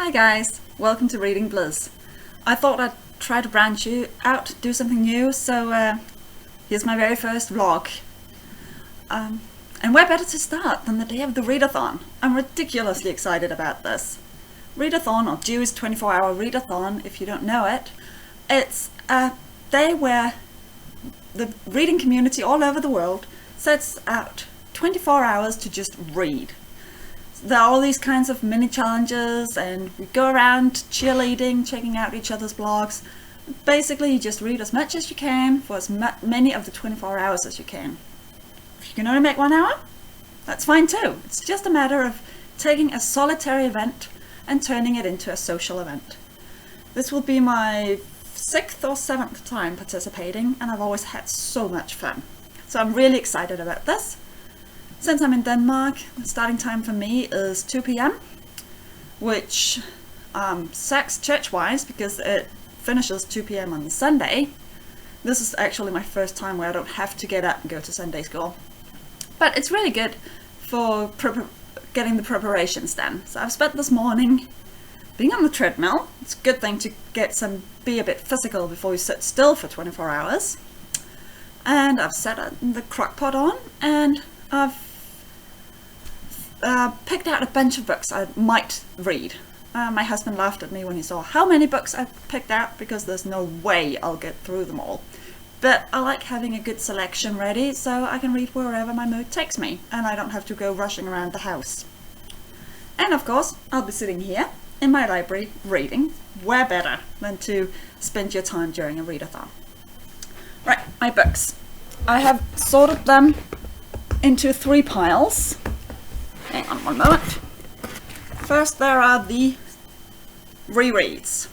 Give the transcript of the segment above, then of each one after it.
Hi guys, welcome to Reading Bliss. I thought I'd try to branch you out, do something new, so here's my very first vlog. And where better to start than the day of the Read-a-thon? I'm ridiculously excited about this. Read-a-thon, or Jewish 24-hour Read-a-thon, if you don't know it, it's a day where the reading community all over the world sets out 24 hours to just read. There are all these kinds of mini challenges and we go around cheerleading, checking out each other's blogs. Basically you just read as much as you can for as many of the 24 hours as you can. If you can only make 1 hour, that's fine too. It's just a matter of taking a solitary event and turning it into a social event. This will be my 6th or 7th time participating and I've always had so much fun. So I'm really excited about this. Since I'm in Denmark, the starting time for me is 2 p.m, which sucks church-wise because it finishes 2 p.m. on the Sunday. This is actually my first time where I don't have to get up and go to Sunday school. But it's really good for getting the preparations done. So I've spent this morning being on the treadmill. It's a good thing to be a bit physical before you sit still for 24 hours. And I've set the crock pot on and I've picked out a bunch of books I might read. My husband laughed at me when he saw how many books I picked out because there's no way I'll get through them all. But I like having a good selection ready so I can read wherever my mood takes me and I don't have to go rushing around the house. And of course I'll be sitting here in my library reading. Where better than to spend your time during a read-a-thon. Right, my books. I have sorted them into 3 piles. Hang on one moment. First there are the rereads.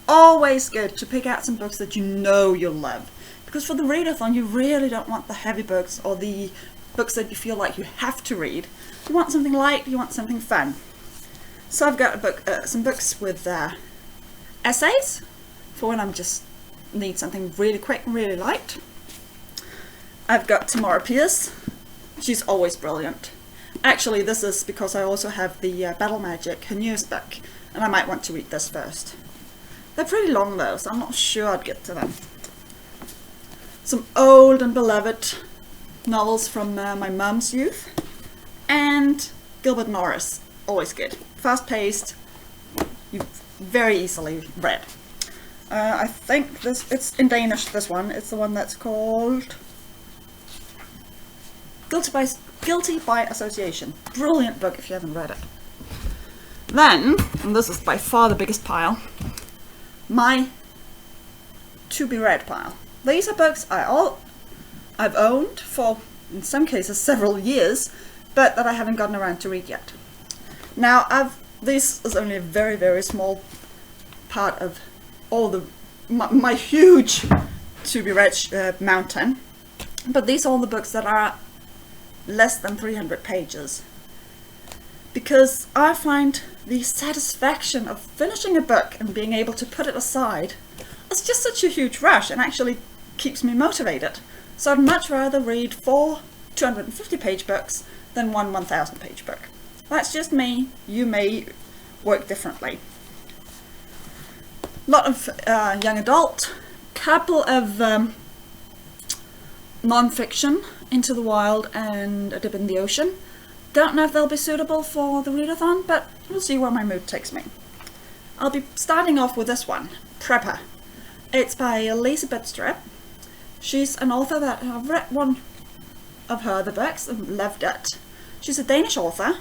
Always good to pick out some books that you know you'll love. Because for the read-a-thon you really don't want the heavy books or the books that you feel like you have to read. You want something light, you want something fun. So I've got some books with essays for when I'm just need something really quick and really light. I've got Tamara Pierce. She's always brilliant. Actually, this is because I also have the Battle Magic, her newest book, and I might want to read this first. They're pretty long though, so I'm not sure I'd get to them. Some old and beloved novels from my mum's youth, and Gilbert Norris, always good. Fast-paced, very easily read. I think it's in Danish, this one. It's the one that's called Guilty by Association. Brilliant book if you haven't read it. Then, and this is by far the biggest pile, my to-be-read pile. These are books I've owned for, in some cases, several years, but that I haven't gotten around to read yet. Now, this is only a very, very small part of all my huge to-be-read mountain, but these are all the books that are less than 300 pages. Because I find the satisfaction of finishing a book and being able to put it aside is just such a huge rush and actually keeps me motivated. So I'd much rather read 4 250-page books than one 1,000-page book. That's just me. You may work differently. A lot of young adult, couple of non-fiction, Into the Wild and A Dip in the Ocean. Don't know if they'll be suitable for the read-a-thon, but we'll see where my mood takes me. I'll be starting off with this one, Prepper. It's by Elizabeth Strip. She's an author that I've read one of her other books and loved it. She's a Danish author,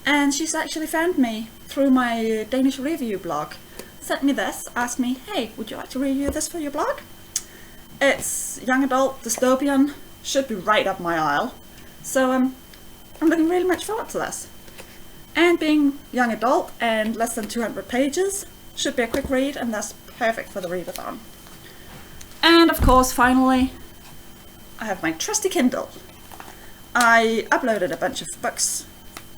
and she's actually found me through my Danish review blog. Sent me this, asked me, hey, would you like to review this for your blog? It's young adult, dystopian, should be right up my aisle. So I'm looking really much forward to this. And being young adult and less than 200 pages, should be a quick read and that's perfect for the read-a-thon. And of course, finally, I have my trusty Kindle. I uploaded a bunch of books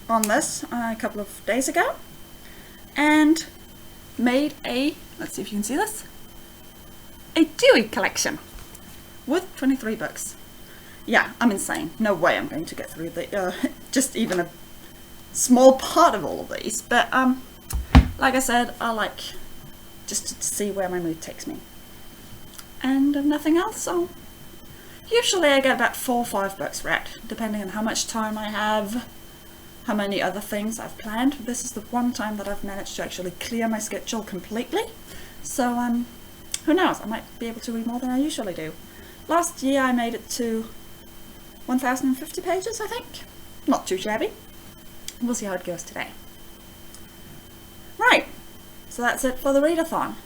on this a couple of days ago and made let's see if you can see this, a Dewey collection with 23 books. Yeah, I'm insane. No way I'm going to get through just even a small part of all of these, but Like I said, I like just to see where my mood takes me. And if nothing else, usually I get about 4 or 5 books read, depending on how much time I have, how many other things I've planned. This is the one time that I've managed to actually clear my schedule completely. So who knows, I might be able to read more than I usually do. Last year I made it to 1050 pages, I think. Not too shabby. We'll see how it goes today. Right, so that's it for the read-a-thon.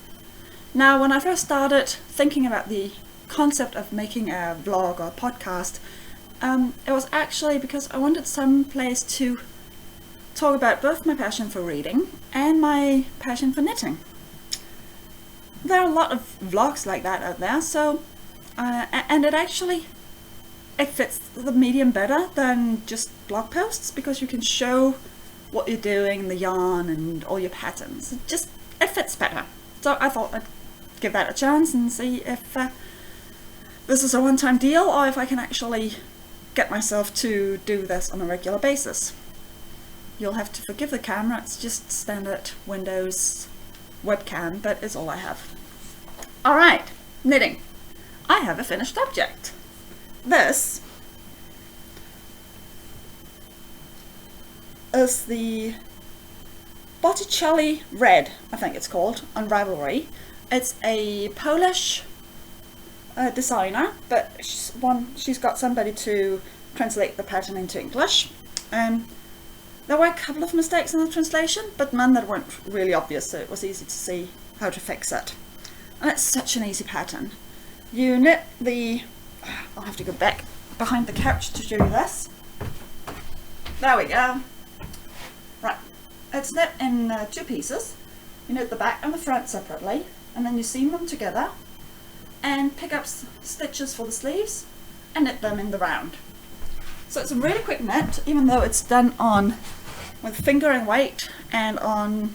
Now, when I first started thinking about the concept of making a vlog or podcast, it was actually because I wanted some place to talk about both my passion for reading and my passion for knitting. There are a lot of vlogs like that out there, so and it fits the medium better than just blog posts, because you can show what you're doing, the yarn and all your patterns. It fits better. So I thought I'd give that a chance and see if this is a one-time deal or if I can actually get myself to do this on a regular basis. You'll have to forgive the camera, it's just standard Windows webcam, but it's all I have. Alright, knitting. I have a finished object. This is the Botticelli Red, I think it's called, on Ravelry. It's a Polish designer, but she's got somebody to translate the pattern into English. There were a couple of mistakes in the translation, but none that weren't really obvious, so it was easy to see how to fix it. And it's such an easy pattern. You knit the... I'll have to go back behind the couch to show you this. There we go. Right, it's knit in 2 pieces. You knit the back and the front separately, and then you seam them together and pick up stitches for the sleeves and knit them in the round. So it's a really quick knit, even though it's done on with finger and weight, and on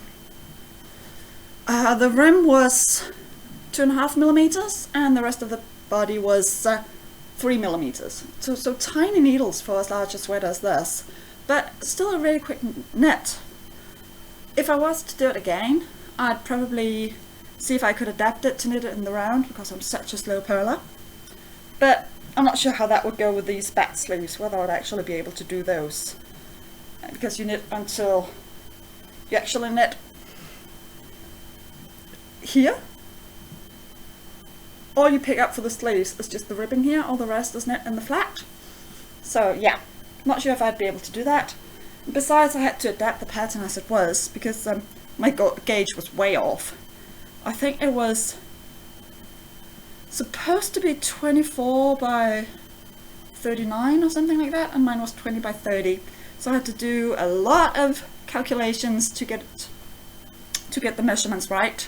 the rim was 2.5 millimeters and the rest of the body was 3 millimeters. So tiny needles for as large a sweater as this, but still a really quick knit. If I was to do it again, I'd probably see if I could adapt it to knit it in the round, because I'm such a slow purler. But I'm not sure how that would go with these back sleeves, whether I would actually be able to do those. Because you knit until you actually knit here. All you pick up for the sleeves is just the ribbing here, all the rest is knit in the flat. So yeah, not sure if I'd be able to do that. Besides, I had to adapt the pattern as it was, because my gauge was way off. I think it was supposed to be 24 by 39 or something like that, and mine was 20 by 30. So I had to do a lot of calculations to get the measurements right.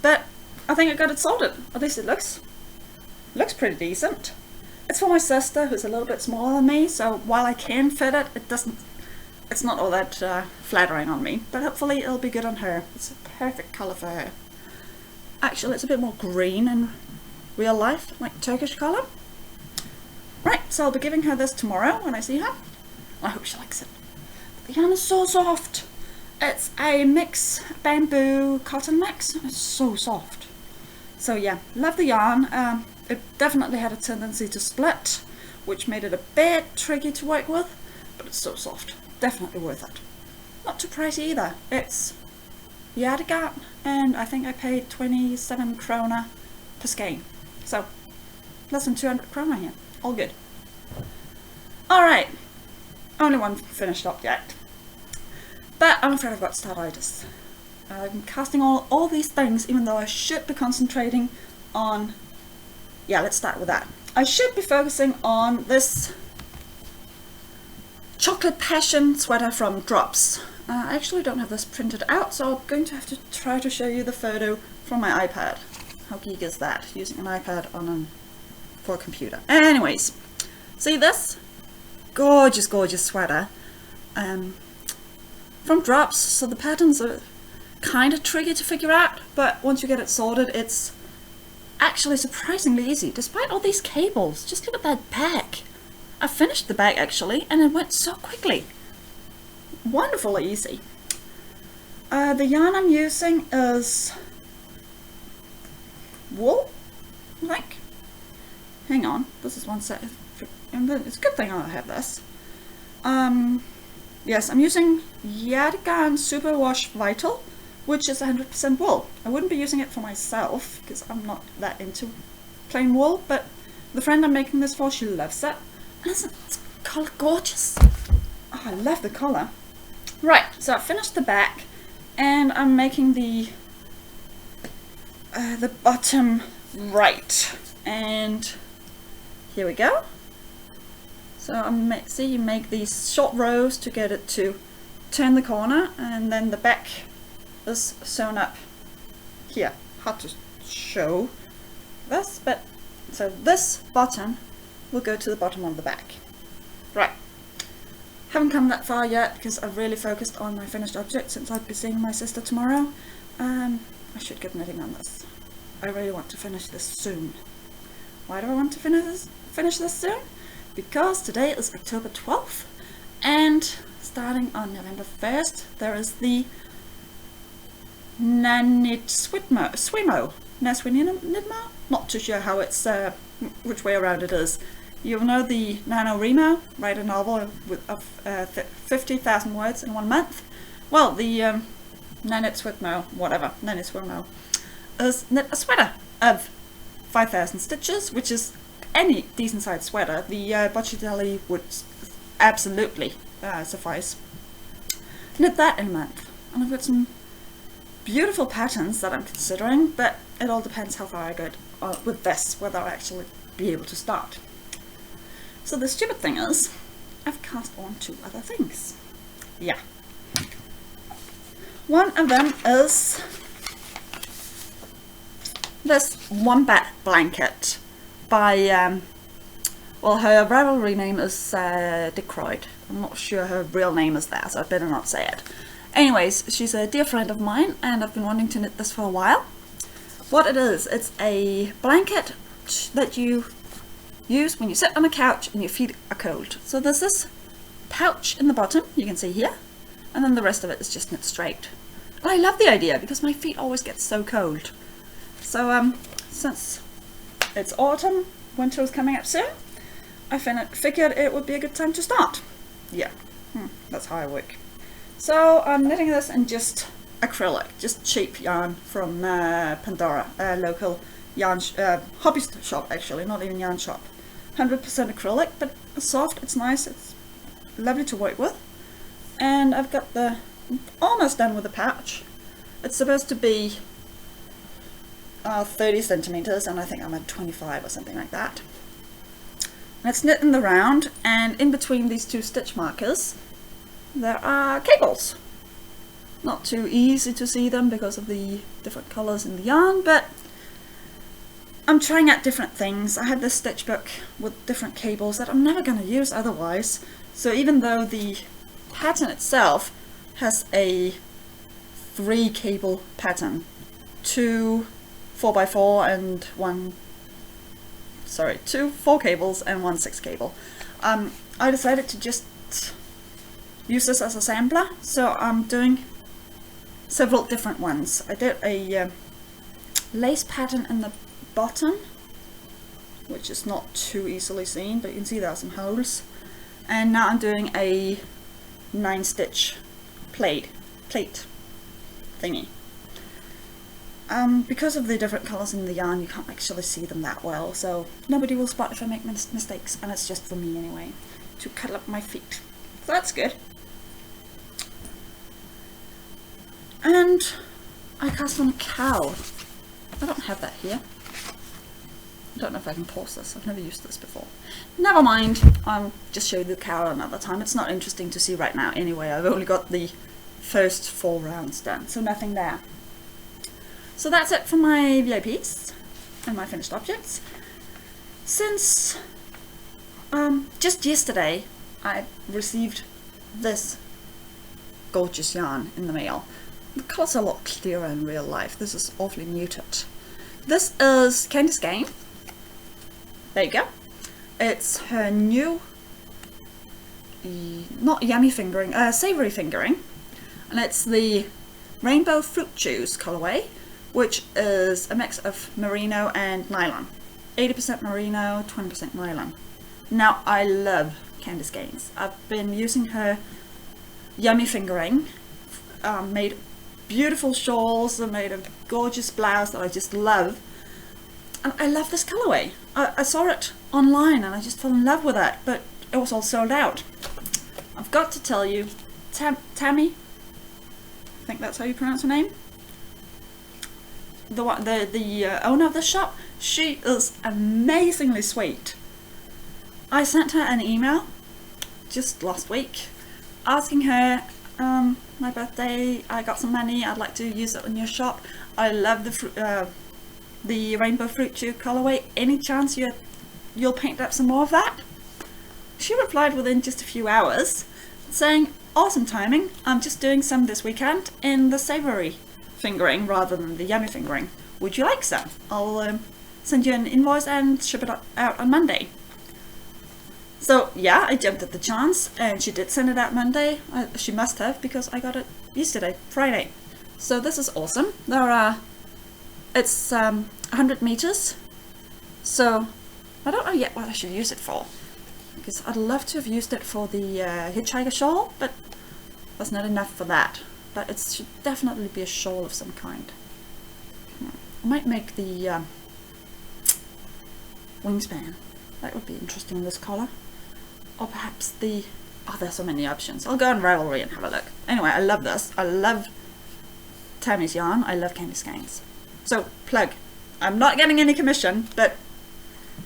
But I think I got it sorted. At least it looks pretty decent. It's for my sister, who's a little bit smaller than me, so while I can fit it, it's not all that flattering on me, but hopefully it'll be good on her. It's a perfect colour for her. Actually, it's a bit more green in real life, like Turkish colour. Right, so I'll be giving her this tomorrow when I see her. I hope she likes it. The yarn is so soft. It's a mix, bamboo cotton mix. It's so soft. So yeah, love the yarn. It definitely had a tendency to split, which made it a bit tricky to work with, but it's so soft. Definitely worth it. Not too pricey either. It's Yardigat, and I think I paid 27 krona per skein. So less than 200 krona here. All good. Alright, only one finished object. But I'm afraid I've got startitis. I'm casting all these things, even though I should be concentrating on... Yeah, let's start with that. I should be focusing on this Chocolate Passion sweater from Drops. I actually don't have this printed out, so I'm going to have to try to show you the photo from my iPad. How geek is that, using an iPad for a computer? Anyways, see this? Gorgeous, gorgeous sweater. From Drops, so the patterns are kind of tricky to figure out, but once you get it sorted, it's actually surprisingly easy, despite all these cables. Just look at that back. I finished the bag actually, and it went so quickly. Wonderfully easy. The yarn I'm using is wool, I think. Hang on, this is one set. It's a good thing I have this. Yes, I'm using Read-a-thon Superwash Vital, which is 100% wool. I wouldn't be using it for myself because I'm not that into plain wool, but the friend I'm making this for, she loves it. And isn't this colour gorgeous? Oh, I love the colour. Right, so I finished the back and I'm making the bottom right. And here we go. So see, you make these short rows to get it to turn the corner, and then the back is sewn up here. Hard to show this, but so this button will go to the bottom of the back. Right. Haven't come that far yet because I've really focused on my finished object since I'll be seeing my sister tomorrow. I should get knitting on this. I really want to finish this soon. Why do I want to finish this soon? Because today is October 12th, and starting on November 1st there is the NaKniSweaMo. NaSweaKniMo? Not too sure how it's, which way around it is. You know the NaNoWriMo, write a novel of 50,000 words in 1 month? Well, the NaKniSweaMo, whatever, NaKniSweaMo, is knit a sweater of 5,000 stitches, which is any decent sized sweater. The Bocciatelli would absolutely suffice. Knit that in a month, and I've got some beautiful patterns that I'm considering, but it all depends how far I go with this, whether I'll actually be able to start. So the stupid thing is, I've cast on 2 other things. Yeah. One of them is this wombat blanket by, well, her Ravelry name is Dicroyd. I'm not sure her real name is that, so I better not say it. Anyways, she's a dear friend of mine, and I've been wanting to knit this for a while. What it is, it's a blanket that you use when you sit on a couch and your feet are cold. So there's this pouch in the bottom, you can see here, and then the rest of it is just knit straight. And I love the idea because my feet always get so cold. So since it's autumn, winter is coming up soon, I figured it would be a good time to start. Yeah, that's how I work. So I'm knitting this in just acrylic, just cheap yarn from Pandora, a local yarn hobby shop actually, not even yarn shop. 100% acrylic, but it's soft, it's nice, it's lovely to work with. And I've got almost done with the pouch. It's supposed to be 30 centimeters, and I think I'm at 25 or something like that. And it's knit in the round, and in between these 2 stitch markers there are cables. Not too easy to see them because of the different colors in the yarn, but I'm trying out different things. I have this stitch book with different cables that I'm never going to use otherwise. So even though the pattern itself has a 3 cable pattern, 2 4x4 and 2 4 cables and 1 6 cable, I decided to just use this as a sampler. So I'm doing several different ones. I did a lace pattern in the bottom, which is not too easily seen, but you can see there are some holes. And now I'm doing a 9 stitch plate thingy. Because of the different colours in the yarn, you can't actually see them that well, so nobody will spot if I make mistakes, and it's just for me anyway, to cut up my feet. So that's good. And I cast on a cow. I don't have that here. I don't know if I can pause this. I've never used this before. Never mind. I'll just show you the cow another time. It's not interesting to see right now anyway. I've only got the first 4 rounds done, so nothing there. So that's it for my VIPs and my finished objects. Since just yesterday I received this gorgeous yarn in the mail. The colours are a lot clearer in real life. This is awfully muted. This is Candy's Game. There you go. It's her new, not yummy fingering, savoury fingering. And it's the Rainbow Fruit Juice colorway, which is a mix of merino and nylon. 80% merino, 20% nylon. Now, I love Candice Gaines. I've been using her Yummy Fingering, made beautiful shawls, made a gorgeous blouse that I just love. And I love this colorway. I saw it online and I just fell in love with it, but it was all sold out. I've got to tell you, Tammy, I think that's how you pronounce her name, the owner of the shop, she is amazingly sweet. I sent her an email just last week asking her, my birthday, I got some money, I'd like to use it in your shop. I love the Rainbow Fruit Juice colorway. Any chance you'll paint up some more of that? She replied within just a few hours saying, awesome timing, I'm just doing some this weekend in the savoury fingering rather than the yummy fingering. Would you like some? I'll send you an invoice and ship it out on Monday. So yeah, I jumped at the chance and she did send it out Monday. She must have, because I got it yesterday, Friday. So this is awesome. It's 100 meters. So I don't know yet what I should use it for, because I'd love to have used it for the hitchhiker shawl, but that's not enough for that. But it should definitely be a shawl of some kind. I might make the wingspan. That would be interesting in this color. Or perhaps the... oh, there's so many options. I'll go on Ravelry and have a look. Anyway, I love this. I love Tammy's yarn. I love Candice Gaines. So, plug. I'm not getting any commission, but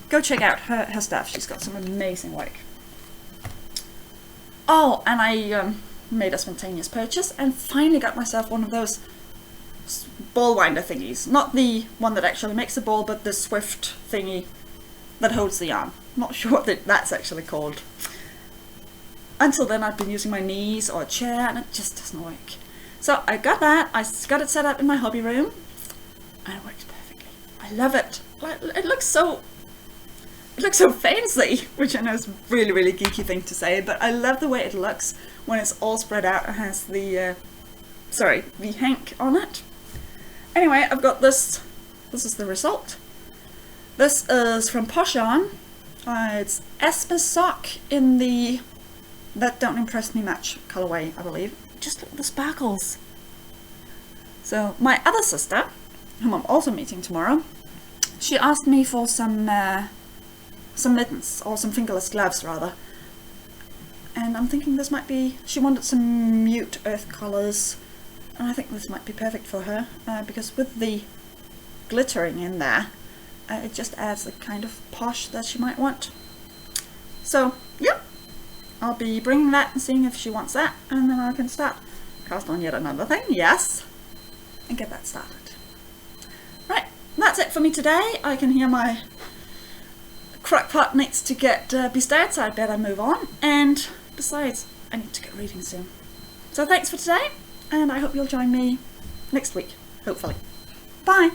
go check out her stuff. She's got some amazing work. Oh, and I made a spontaneous purchase and finally got myself one of those ball winder thingies. Not the one that actually makes the ball, but the Swift thingy that holds the yarn. Not sure what that's actually called. Until then I've been using my knees or a chair and it just doesn't work. So I got that, I got it set up in my hobby room and it works perfectly. I love it. It looks so fancy, which I know is a really, really geeky thing to say, but I love the way it looks when it's all spread out and has the hank on it. Anyway, I've got this. This is the result. This is from Posh Yarn. It's Esper Sock in the That Don't Impress Me Much colorway, I believe. Just look at the sparkles. So my other sister, whom I'm also meeting tomorrow, she asked me for some mittens, or some fingerless gloves rather. And I'm thinking this might be, she wanted some mute earth colors, and I think this might be perfect for her, because with the glittering in there, it just adds the kind of posh that she might want. So, yep, I'll be bringing that and seeing if she wants that, and then I can start cast on yet another thing, yes, and get that started. Right, that's it for me today. I can hear my crockpot needs to get bestirred, so I better move on, and besides, I need to get reading soon. So thanks for today, and I hope you'll join me next week, hopefully. Bye!